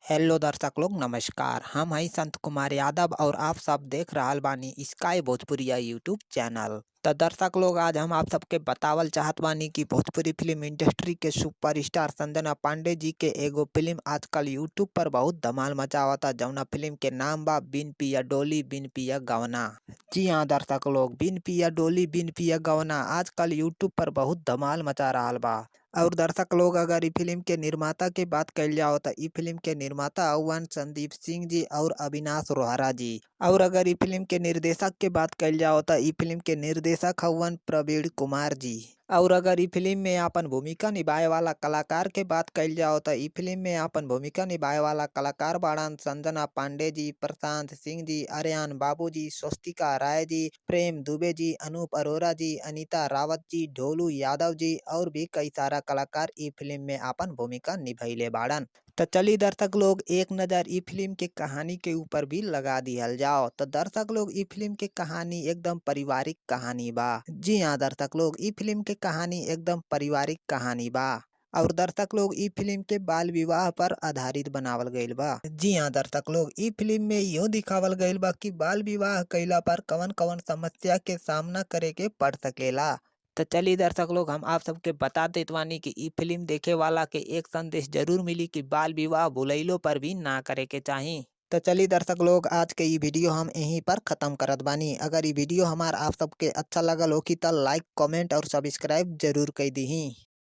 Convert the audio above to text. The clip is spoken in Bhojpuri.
हेलो दर्शक लोग नमस्कार। हम हई संत कुमार यादव और आप सब देख रहल बानी स्काई भोजपुरिया यूट्यूब चैनल। तो दर्शक लोग आज हम आप सबके बतावल चाहत बानी कि भोजपुरी फिल्म इंडस्ट्री के सुपरस्टार संजना पांडे जी के एगो फिल्म आजकल यूट्यूब पर बहुत धमाल मचावता, जौना फिल्म के नाम बा बिन पिया डोली बिन पिया गवना। जी हाँ दर्शक लोग, बिन पिया डोली बिन पिया गवना आजकल यूट्यूब पर बहुत धमाल मचा रहल बा। और दर्शक लोग अगर इ फिल्म के निर्माता के बात कइल जाओ तो इ फिल्म के निर्माता हउवन संदीप सिंह जी और अविनाश रोहरा जी। और अगर इ फिल्म के निर्देशक के बात कइल जाओ तो इ फिल्म के निर्देशक हउवन प्रवीण कुमार जी। और अगर इ फिल्म में आपन भूमिका निभाए वाला कलाकार के बात कइल जाओ तो इ फिल्म में आपन भूमिका निभाए वाला कलाकार बाड़न संजना पांडे जी, प्रशांत सिंह जी, आर्यन बाबू जी, स्वस्तिका राय जी, प्रेम दुबे जी, अनूप अरोरा जी, अनीता रावत जी, ढोलू यादव जी और भी कई सारा कलाकार इ फिल्म में आपन भूमिका निभैले बाड़न। तो चली दर्शक लोग एक नज़र इ फिल्म के कहानी के ऊपर भी लगा दिहल जाओ। तो दर्शक लोग इ फिल्म के कहानी एकदम पारिवारिक कहानी बा। जी हाँ दर्शक लोग, इ फिल्म के कहानी एकदम पारिवारिक कहानी बा। और दर्शक लोग इ फिल्म के बाल विवाह पर आधारित बनावल गईल बा। जी हाँ दर्शक लोग, इ फिल्म में इहो दिखावल गईल बा कि बाल विवाह कइला पर कवन कवन समस्या के सामना करे के पड़ सकेला। तो चलिए दर्शक लोग हम आप सबके बता देत बानी कि इ फिल्म देखे वाला के एक संदेश जरूर मिली कि बाल विवाह भुलैलो पर भी ना करे के चाही। तो चलिए दर्शक लोग आज के इ वीडियो हम यहीं पर खत्म करत बानी। अगर इ वीडियो हमार आप सबके अच्छा लगल होखी तो लाइक कमेंट और सब्सक्राइब जरूर कर दीही।